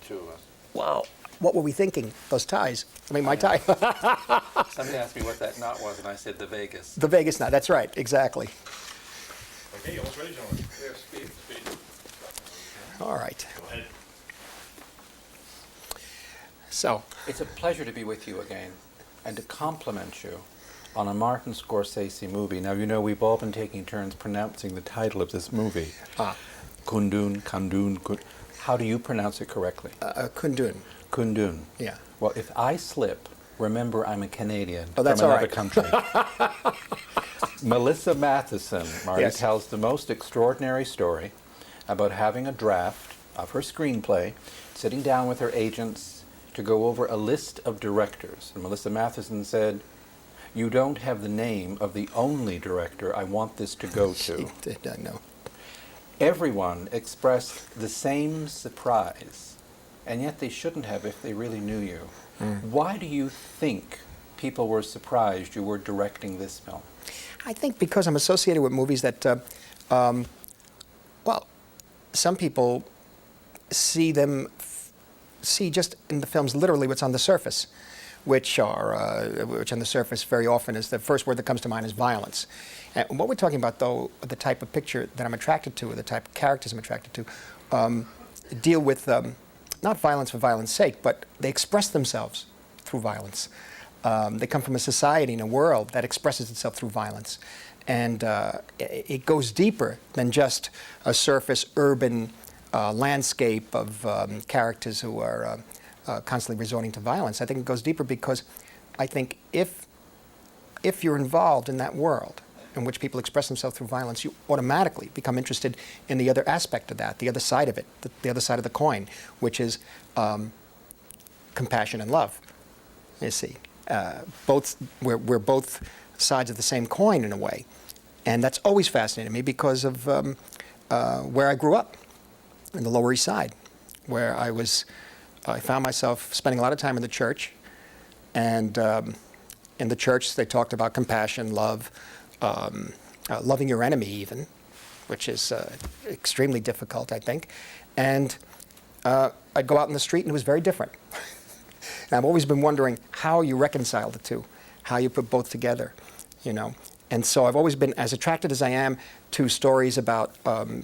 two of us. Wow. What were we thinking? Those ties. I mean, my tie. Somebody asked me what that knot was, and I said the Vegas. The Vegas knot. That's right. Exactly. Okay, almost ready, gentlemen. There's Steve. All right. Go ahead. So, It's a pleasure to be with you again and to compliment you on a Martin Scorsese movie. Now, you know, we've all been taking turns pronouncing the title of this movie. Kundun. How do you pronounce it correctly? Kundun. Kundun. Yeah. Well, if I slip, remember I'm a Canadian Oh, that's from all another right. country. Melissa Matheson, Marty, Yes. tells the most extraordinary story about having a draft of her screenplay, sitting down with her agents to go over a list of directors. And Melissa Matheson said, "You don't have the name of the only director I want this to go to." She did not know. Everyone expressed the same surprise, and yet they shouldn't have if they really knew you. Why do you think people were surprised you were directing this film? I think because I'm associated with movies that, well, some people see just in the films literally what's on the surface, which on the surface very often is the first word that comes to mind is violence. And what we're talking about, though, the type of picture that I'm attracted to, or the type of characters I'm attracted to, deal with not violence for violence sake, but they express themselves through violence. They come from a society and a world that expresses itself through violence. And it goes deeper than just a surface urban landscape of characters who are constantly resorting to violence. I think it goes deeper because I think if you're involved in that world in which people express themselves through violence, you automatically become interested in the other aspect of that, the other side of it, the other side of the coin, which is compassion and love. You see, we're both sides of the same coin in a way, and that's always fascinated me because of where I grew up, in the Lower East Side, where I found myself spending a lot of time in the church, and in the church they talked about compassion, love, loving your enemy even, which is extremely difficult, I think. And I'd go out in the street and it was very different. And I've always been wondering how you reconcile the two, how you put both together, you know. And so I've always been as attracted as I am to stories about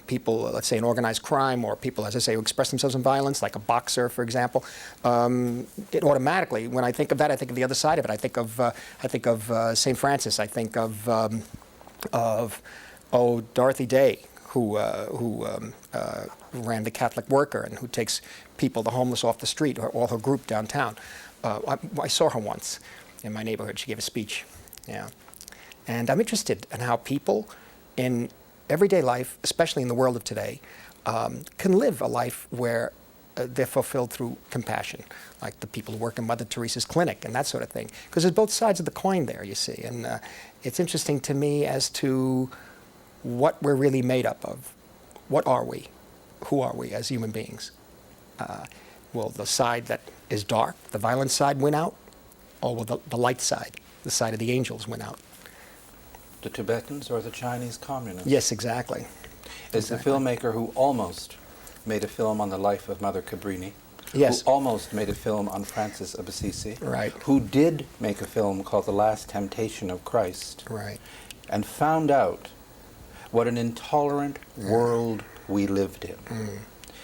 people, let's say in organized crime, or people, as I say, who express themselves in violence, like a boxer, for example. It automatically, when I think of that, I think of the other side of it. I think of St. Francis. I think of Dorothy Day, who ran the Catholic Worker and who takes people, the homeless, off the street, or all her group downtown. I saw her once in my neighborhood. She gave a speech. Yeah. And I'm interested in how people in everyday life, especially in the world of today, can live a life where they're fulfilled through compassion, like the people who work in Mother Teresa's clinic and that sort of thing. Because there's both sides of the coin there, you see. And it's interesting to me as to what we're really made up of. What are we? Who are we as human beings? Will the side that is dark, the violent side, win out? Or will the light side, the side of the angels, win out? The Tibetans or the Chinese communists? Yes, exactly. Is the filmmaker who almost made a film on the life of Mother Cabrini, Yes. who almost made a film on Francis of Assisi, Right. who did make a film called The Last Temptation of Christ, Right. and found out what an intolerant world we lived in.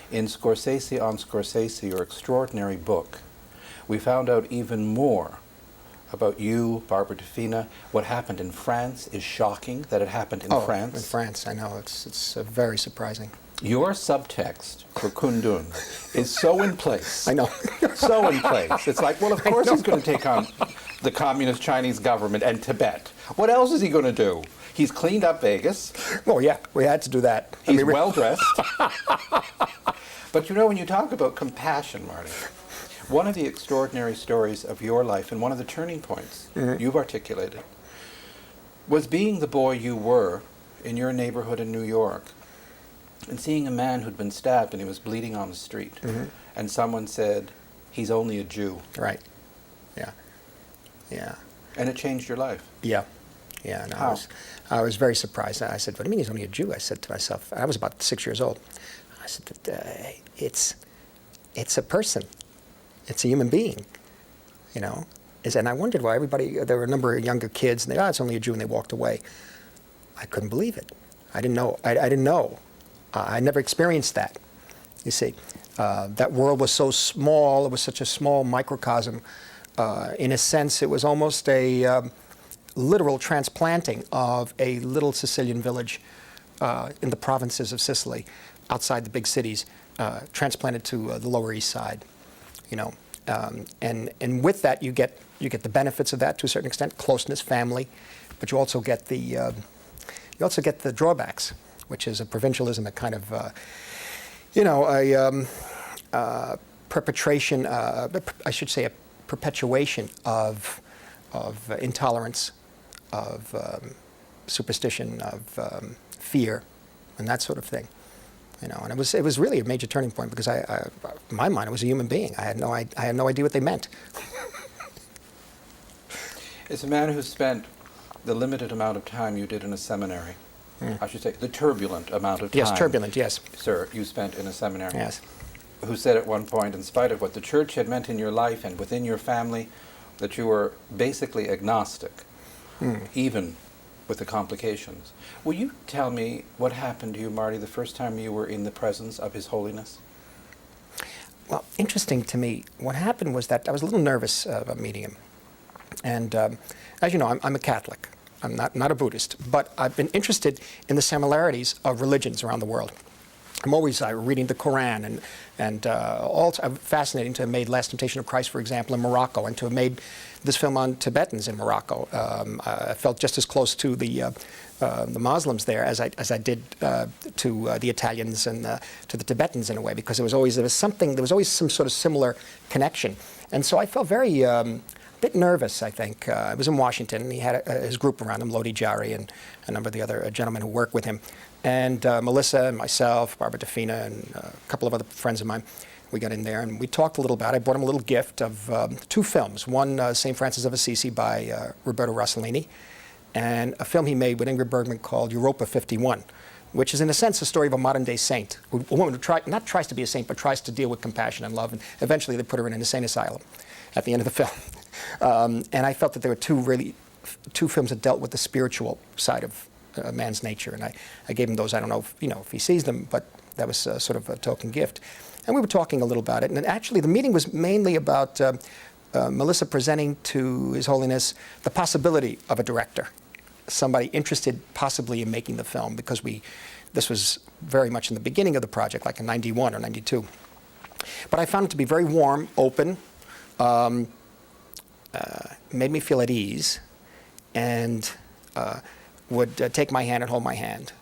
In Scorsese on Scorsese, your extraordinary book, we found out even more about you, Barbara Defina. What happened in France is shocking that it happened in France. In France, I know. It's very surprising. Your subtext for Kundun is so in place. I know. So in place. It's like, well, of course he's going to take on the communist Chinese government and Tibet. What else is he going to do? He's cleaned up Vegas. Oh, yeah, we had to do that. He's well-dressed. But you know, when you talk about compassion, Marty, one of the extraordinary stories of your life and one of the turning points you've articulated was being the boy you were in your neighborhood in New York and seeing a man who'd been stabbed and he was bleeding on the street. And someone said, he's only a Jew. Right. Yeah. Yeah. And it changed your life. Yeah. Yeah. No, How? I was very surprised. I said, what do you mean he's only a Jew? I said to myself, I was about 6 years old. I said, it's a person. It's a human being, you know. And I wondered why everybody, there were a number of younger kids, and they, it's only a Jew, and they walked away. I couldn't believe it. I didn't know. I didn't know. I never experienced that, you see. That world was so small. It was such a small microcosm. In a sense, it was almost a literal transplanting of a little Sicilian village in the provinces of Sicily, outside the big cities, transplanted to the Lower East Side, you know. And with that, you get the benefits of that to a certain extent, closeness, family, but you also get the drawbacks, which is a provincialism, a kind of you know, a perpetration, I should say, a perpetuation of intolerance, of superstition, of fear, and that sort of thing. You know, and it was really a major turning point because in my mind, I was a human being. I had no idea what they meant. As a man who spent the limited amount of time you did in a seminary, I should say the turbulent amount of time. Yes, turbulent, yes. Sir, you spent in a seminary. Yes. Who said at one point, in spite of what the church had meant in your life and within your family, that you were basically agnostic, even with the complications. Will you tell me what happened to you, Marty, the first time you were in the presence of His Holiness? Well, interesting to me, what happened was that I was a little nervous about meeting him. And as you know, I'm a Catholic. I'm not a Buddhist, but I've been interested in the similarities of religions around the world. I'm always reading the Quran, and I'm fascinating to have made Last Temptation of Christ, for example, in Morocco, and to have made this film on Tibetans in Morocco. I felt just as close to the Muslims there as I did to the Italians and to the Tibetans in a way, because there was always some sort of similar connection, and so I felt very a bit nervous. I think I was in Washington, and he had his group around him, Lodi Jari, and a number of the other gentlemen who work with him. And Melissa and myself, Barbara DeFina, and a couple of other friends of mine, we got in there and we talked a little about it. I brought him a little gift of 2 films. One, St. Francis of Assisi by Roberto Rossellini, and a film he made with Ingrid Bergman called Europa 51, which is in a sense a story of a modern-day saint, a woman who not tries to be a saint, but tries to deal with compassion and love, and eventually they put her in an insane asylum at the end of the film. And I felt that there were two films that dealt with the spiritual side of man's nature, and I gave him those. I don't know if he sees them, but that was sort of a token gift. And we were talking a little about it, and actually the meeting was mainly about Melissa presenting to His Holiness the possibility of a director, somebody interested possibly in making the film, because this was very much in the beginning of the project, like in '91 or '92. But I found it to be very warm, open, made me feel at ease, and would take my hand and hold my hand.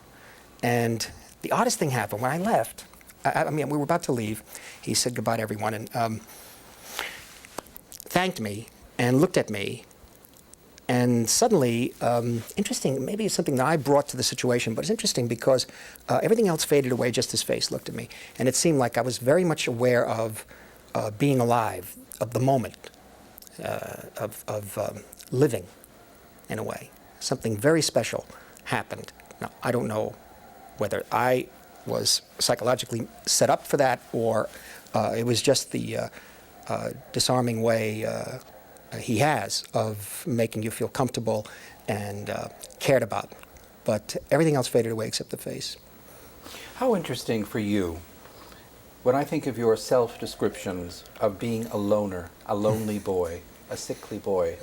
And the oddest thing happened when I left. I mean, we were about to leave. He said goodbye to everyone and thanked me and looked at me. And suddenly, interesting, maybe it's something that I brought to the situation, but it's interesting because everything else faded away, just his face looked at me. And it seemed like I was very much aware of being alive, of the moment, of living in a way. Something very special happened. Now, I don't know whether I was psychologically set up for that, or it was just the disarming way he has of making you feel comfortable and cared about. But everything else faded away except the face. How interesting for you, when I think of your self-descriptions of being a loner, a lonely boy, a sickly boy,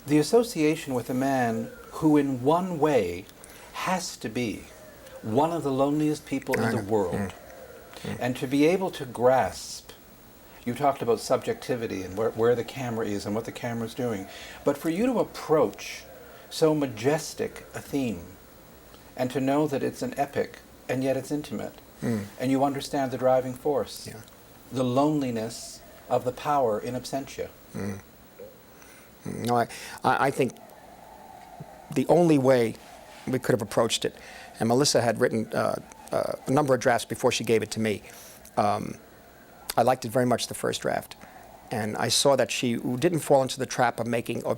the association with a man who in one way has to be one of the loneliest people in the world, and to be able to grasp, you talked about subjectivity and where the camera is and what the camera's doing, but for you to approach so majestic a theme and to know that it's an epic and yet it's intimate, and you understand the driving force, the loneliness of the power in absentia. No, I think the only way we could have approached it, and Melissa had written a number of drafts before she gave it to me. I liked it very much, the first draft. And I saw that she didn't fall into the trap of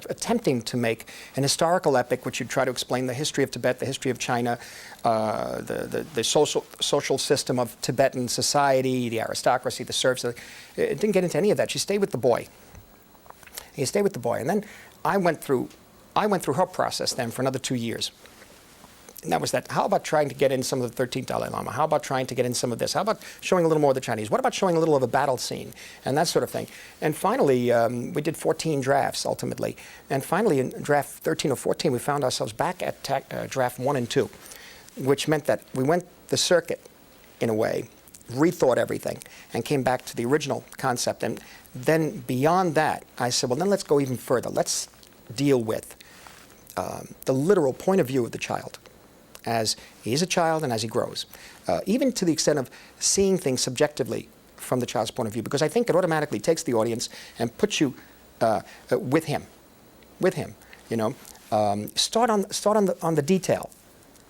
attempting to make an historical epic which would try to explain the history of Tibet, the history of China, the social system of Tibetan society, the aristocracy, the serfs. It didn't get into any of that. She stayed with the boy. He stayed with the boy. And then I went through her process then for another 2 years. And that was that. How about trying to get in some of the 13th Dalai Lama? How about trying to get in some of this? How about showing a little more of the Chinese? What about showing a little of a battle scene? And that sort of thing. And finally, we did 14 drafts, ultimately. And finally, in draft 13 or 14, we found ourselves back at draft 1 and 2, which meant that we went the circuit, in a way, rethought everything, and came back to the original concept. And then beyond that, I said, well, then let's go even further. Let's deal with the literal point of view of the child, as he is a child and as he grows, even to the extent of seeing things subjectively from the child's point of view, because I think it automatically takes the audience and puts you with him. You know, start on the detail.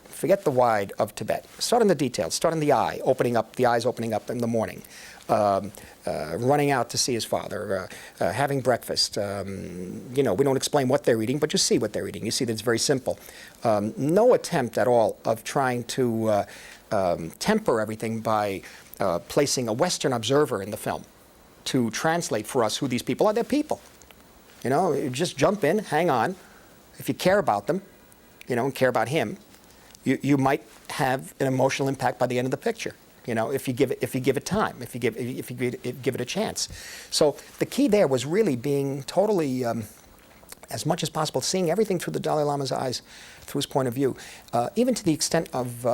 Forget the wide of Tibet. Start on the details. Start on the eye, the eyes opening up in the morning, running out to see his father, having breakfast. You know, we don't explain what they're eating, but you see what they're eating. You see that it's very simple. No attempt at all of trying to temper everything by placing a Western observer in the film to translate for us who these people are. They're people. You know, you just jump in, hang on. If you care about them, you know, and care about him, you might have an emotional impact by the end of the picture. You know, if you give it time, if you give it a chance. So the key there was really being totally, as much as possible, seeing everything through the Dalai Lama's eyes, through his point of view, even to the extent of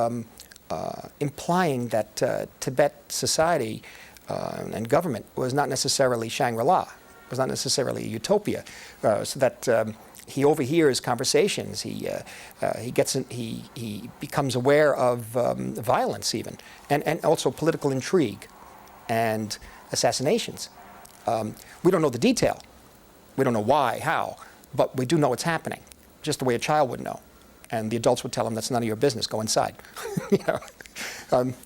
implying that Tibet society and government was not necessarily Shangri-La, was not necessarily a utopia, so that. He overhears conversations. He becomes aware of violence, even, and also political intrigue, and assassinations. We don't know the detail. We don't know why, how, but we do know it's happening, just the way a child would know, and the adults would tell him that's none of your business. Go inside. You know.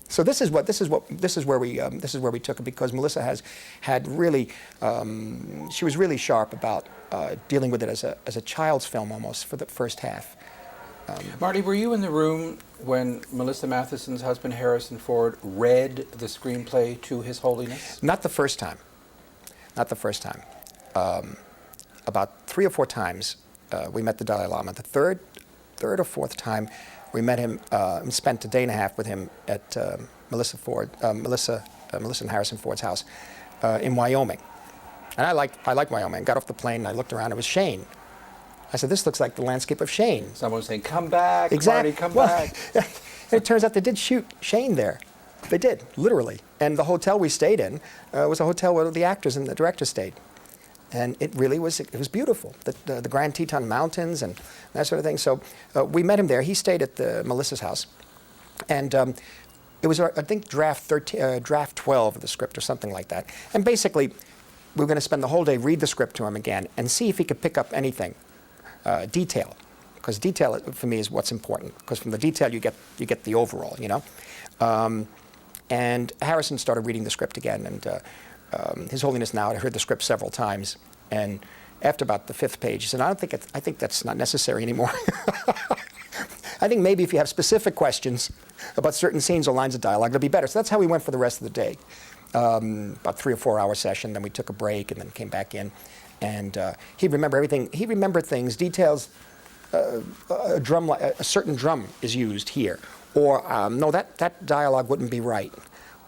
So this is where we took it, because Melissa had really she was really sharp about dealing with it as a child's film almost for the first half. Marty, were you in the room when Melissa Matheson's husband Harrison Ford read the screenplay to His Holiness? Not the first time. Not the first time. About 3 or 4 times we met the Dalai Lama. The third or fourth time we met him and spent a day and a half with him at Melissa and Harrison Ford's house in Wyoming. And I liked Wyoming. Got off the plane and I looked around. It was Shane. I said, "This looks like the landscape of Shane." Someone was saying, "Come back, exactly. Marty, come back." And it turns out they did shoot Shane there. They did, literally. And the hotel we stayed in was a hotel where the actors and the director stayed. And it really was, it was beautiful. The Grand Teton Mountains and that sort of thing. So we met him there. He stayed at Melissa's house. And it was, I think, draft 12 of the script or something like that. And basically, we were going to spend the whole day, read the script to him again, and see if he could pick up anything, detail. Because detail, for me, is what's important. Because from the detail, you get the overall, you know. And Harrison started reading the script again, and His Holiness now had heard the script several times, and after about the 5th page, he said, I think that's not necessary anymore. I think maybe if you have specific questions about certain scenes or lines of dialogue, it'll be better. So that's how we went for the rest of the day. About 3 or 4 hour session, then we took a break and then came back in. And he'd remember everything. He remembered things, details. A certain drum is used here. Or, no, that dialogue wouldn't be right.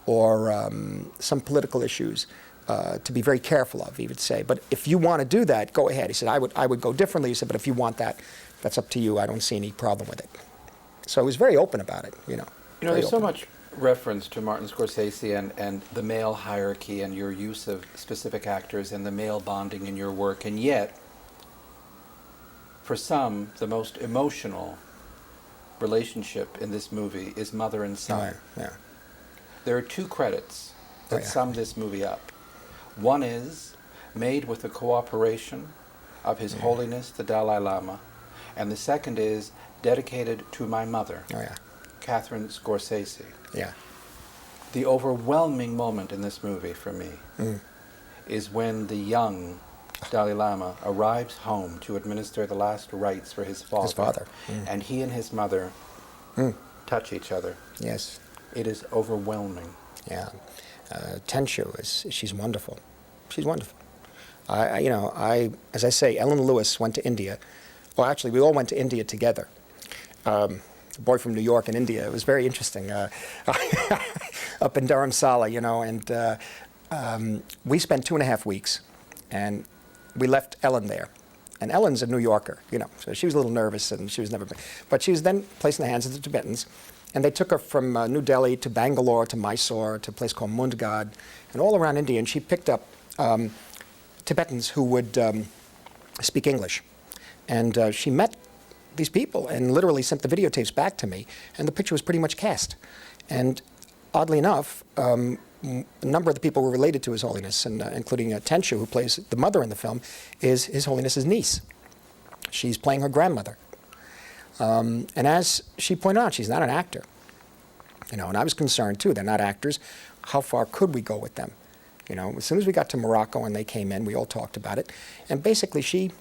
Or some political issues to be very careful of, he would say. But if you want to do that, go ahead. He said, I would go differently. He said, but if you want that, that's up to you. I don't see any problem with it. So he was very open about it, you know. You know, there's so much reference to Martin Scorsese and the male hierarchy and your use of specific actors and the male bonding in your work. And yet, for some, the most emotional relationship in this movie is mother and son. Oh, yeah. There are 2 credits that sum this movie up. One is made with the cooperation of His Holiness the Dalai Lama, and the second is dedicated to my mother, Catherine Scorsese. Yeah. The overwhelming moment in this movie for me is when the young Dalai Lama arrives home to administer the last rites for his father. His father. And he and his mother touch each other. Yes. It is overwhelming. Yeah. Tenshu she's wonderful. She's wonderful. As I say, Ellen Lewis went to India. Well, actually, we all went to India together. A boy from New York and India. It was very interesting. Up in Dharamsala, and we spent 2.5 weeks, and we left Ellen there. And Ellen's a New Yorker, so she was a little nervous, and she was never been. But she was then placed in the hands of the Tibetans, and they took her from New Delhi to Bangalore to Mysore to a place called Mundgad, and all around India, and she picked up Tibetans who would speak English. And she met these people and literally sent the videotapes back to me, and the picture was pretty much cast. And oddly enough, a number of the people were related to His Holiness, and including Tenshu, who plays the mother in the film, is His Holiness's niece. She's playing her grandmother. And as she pointed out, she's not an actor. And I was concerned too. They're not actors. How far could we go with them? As soon as we got to Morocco and they came in, we all talked about it. And basically, she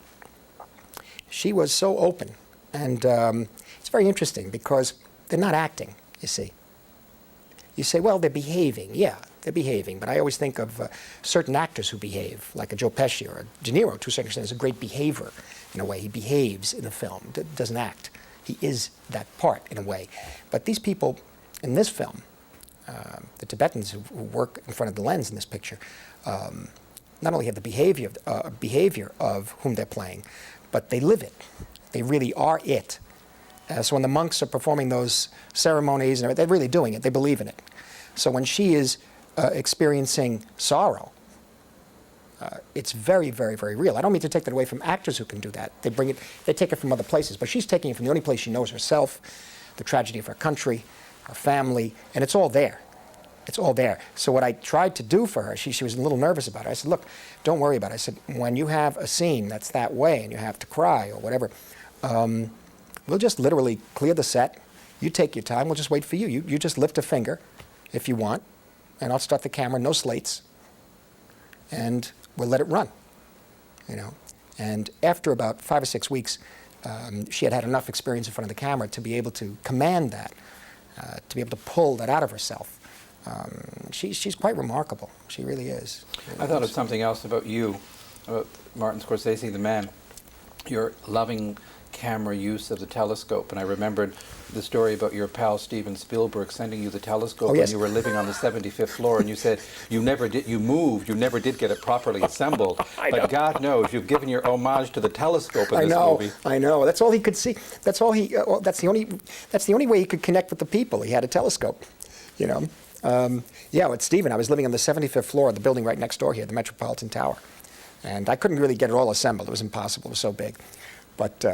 was so open. And it's very interesting because they're not acting, you see. You say, well, they're behaving. Yeah, they're behaving. But I always think of certain actors who behave, like a Joe Pesci or a De Niro, to a certain extent, is a great behavior in a way. He behaves in the film, doesn't act. He is that part in a way. But these people in this film, the Tibetans who work in front of the lens in this picture, not only have the behavior of whom they're playing, but they live it. They really are it. So when the monks are performing those ceremonies, and they're really doing it. They believe in it. So when she is experiencing sorrow, it's very, very, very real. I don't mean to take that away from actors who can do that. They take it from other places, but she's taking it from the only place she knows herself, the tragedy of her country, her family, and it's all there. It's all there. So what I tried to do for her, she was a little nervous about it. I said, look, don't worry about it. I said, when you have a scene that's that way and you have to cry or whatever, we'll just literally clear the set. You take your time. We'll just wait for you. You just lift a finger if you want, and I'll start the camera, no slates, and we'll let it run, And after about 5 or 6 weeks, she had enough experience in front of the camera to be able to command that, to be able to pull that out of herself. She's quite remarkable. She really is. I thought of something else about you, about Martin Scorsese, the man, your loving camera use of the telescope. And I remembered the story about your pal Steven Spielberg sending you the telescope when you were living on the 75th floor, and you said you never did get it properly assembled. But God knows you've given your homage to the telescope in this movie. I know. That's all he could see. That's the only way he could connect with the people. He had a telescope, with Steven, I was living on the 75th floor of the building right next door here, the Metropolitan Tower. And I couldn't really get it all assembled. It was impossible. It was so big. But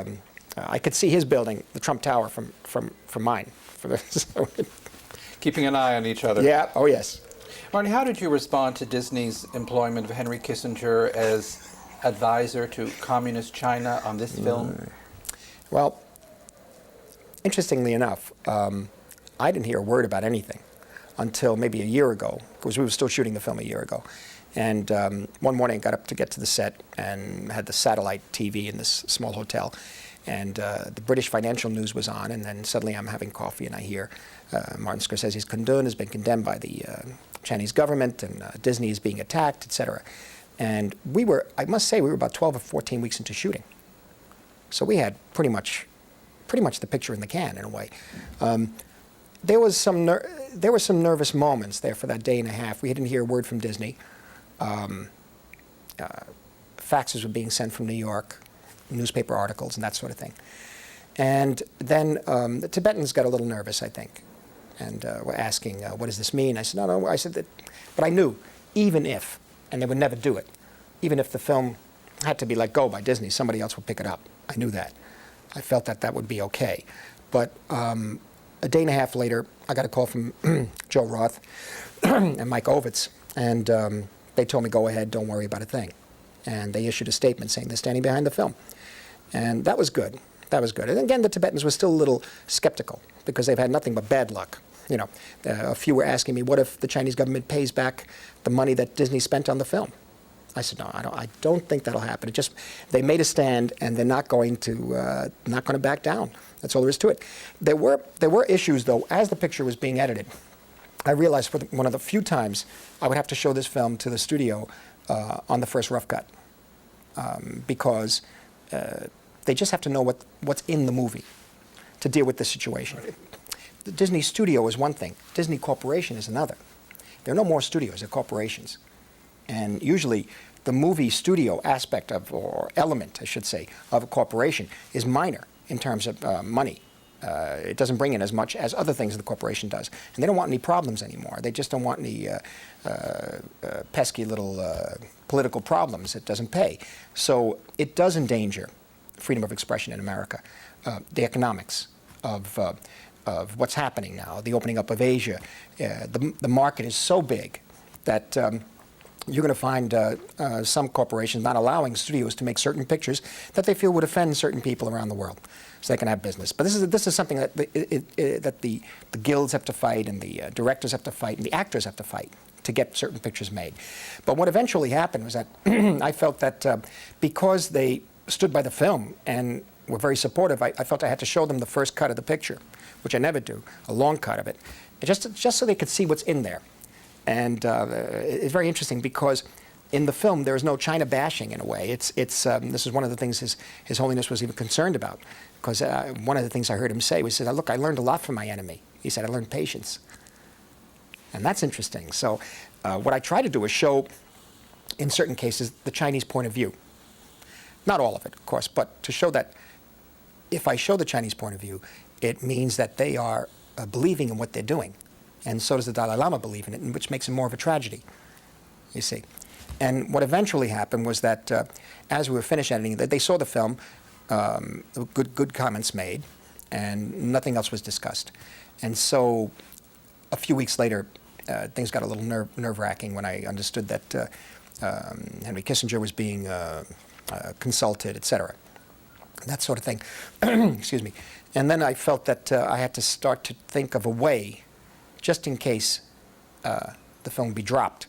I could see his building, the Trump Tower, from mine. Keeping an eye on each other. Yeah. Oh, yes. Marty, how did you respond to Disney's employment of Henry Kissinger as advisor to Communist China on this film? Well, interestingly enough, I didn't hear a word about anything until maybe a year ago, because we were still shooting the film a year ago. And one morning I got up to get to the set and had the satellite TV in this small hotel. And the British financial news was on, and then suddenly I'm having coffee and I hear Martin Scorsese's Kundun has been condemned by the Chinese government, and Disney is being attacked, etc. And I must say, we were about 12 or 14 weeks into shooting. So we had pretty much the picture in the can, in a way. There were some nervous moments there for that day and a half. We didn't hear a word from Disney. Faxes were being sent from New York, newspaper articles and that sort of thing. And then the Tibetans got a little nervous, I think, and were asking, what does this mean? I said, no. I said that, but I knew, even if, and they would never do it, even if the film had to be let go by Disney, somebody else would pick it up. I knew that. I felt that would be okay. But a day and a half later, I got a call from Joe Roth and Mike Ovitz, and they told me, go ahead, don't worry about a thing. And they issued a statement saying they're standing behind the film. And that was good. That was good. And again, the Tibetans were still a little skeptical because they've had nothing but bad luck. A few were asking me, what if the Chinese government pays back the money that Disney spent on the film? I said, no, I don't think that'll happen. It just, they made a stand, and they're not going to back down. That's all there is to it. There were issues, though, as the picture was being edited. I realized for one of the few times I would have to show this film to the studio on the first rough cut, because they just have to know what's in the movie to deal with the situation. The Disney studio is one thing. Disney Corporation is another. There are no more studios, they're corporations. And usually the movie studio aspect of, or element, I should say, of a corporation is minor in terms of money. It doesn't bring in as much as other things the corporation does. And they don't want any problems anymore. They just don't want any pesky little political problems. It doesn't pay. So it does endanger freedom of expression in America. The economics of what's happening now, the opening up of Asia. The market is so big that you're going to find some corporations not allowing studios to make certain pictures that they feel would offend certain people around the world, so they can have business. But this is something that the guilds have to fight, and the directors have to fight, and the actors have to fight to get certain pictures made. But what eventually happened was that I felt that because they stood by the film and were very supportive, I felt I had to show them the first cut of the picture, which I never do, a long cut of it, just so they could see what's in there. And it's very interesting because in the film there is no China bashing in a way. This is one of the things His Holiness was even concerned about, because one of the things I heard him say was, he said, look, I learned a lot from my enemy. He said, I learned patience. And that's interesting. So what I try to do is show, in certain cases, the Chinese point of view. Not all of it, of course, but to show that if I show the Chinese point of view, it means that they are believing in what they're doing. And so does the Dalai Lama believe in it, which makes it more of a tragedy, you see. And what eventually happened was that as we were finished editing, they saw the film, good comments made, and nothing else was discussed. And so a few weeks later, things got a little nerve-wracking when I understood that Henry Kissinger was being consulted, etc. That sort of thing. Excuse me. And then I felt that I had to start to think of a way, just in case the film be dropped,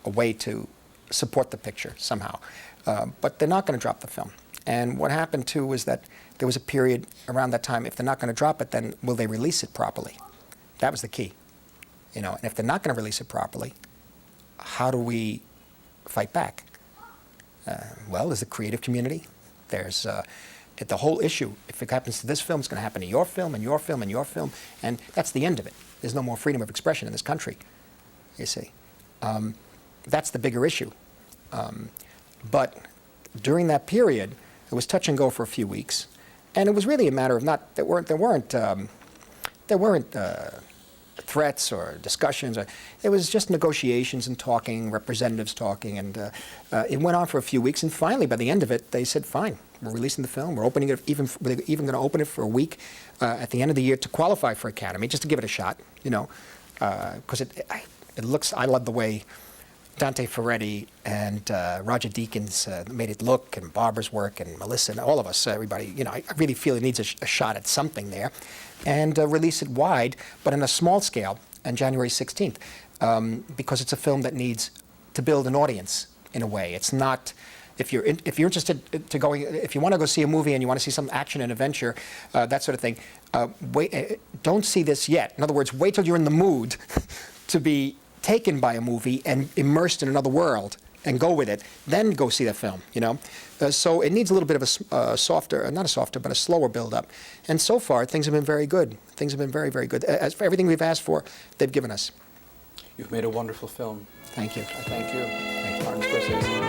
a way to support the picture somehow. But they're not going to drop the film. And what happened too was that there was a period around that time, if they're not going to drop it, then will they release it properly? That was the key. You know, and if they're not going to release it properly, how do we fight back? Well, there's the creative community. There's the whole issue. If it happens to this film, it's going to happen to your film, and your film, and your film, and that's the end of it. There's no more freedom of expression in this country, you see. That's the bigger issue. But during that period, it was touch and go for a few weeks, and it was really a matter of not, there weren't threats or discussions. It was just negotiations and talking, representatives talking, and it went on for a few weeks, and finally, by the end of it, they said, fine, we're releasing the film, we're opening it, we're even going to open it for a week at the end of the year to qualify for Academy, just to give it a shot, you know, because it looks, I love the way Dante Ferretti and Roger Deakins made it look, and Barbara's work, and Melissa, and all of us, everybody, you know, I really feel it needs a shot at something there, and release it wide, but in a small scale, on January 16th, because it's a film that needs to build an audience in a way. It's not, if you're interested if you want to go see a movie and you want to see some action and adventure, that sort of thing, don't see this yet. In other words, wait till you're in the mood to be taken by a movie and immersed in another world and go with it, then go see the film, you know. So it needs a little bit of a softer, not a softer, but a slower build-up. And so far, things have been very good. Things have been very, very good. As for everything we've asked for, they've given us. You've made a wonderful film. Thank you. I thank you. Thank you. Martin Scorsese.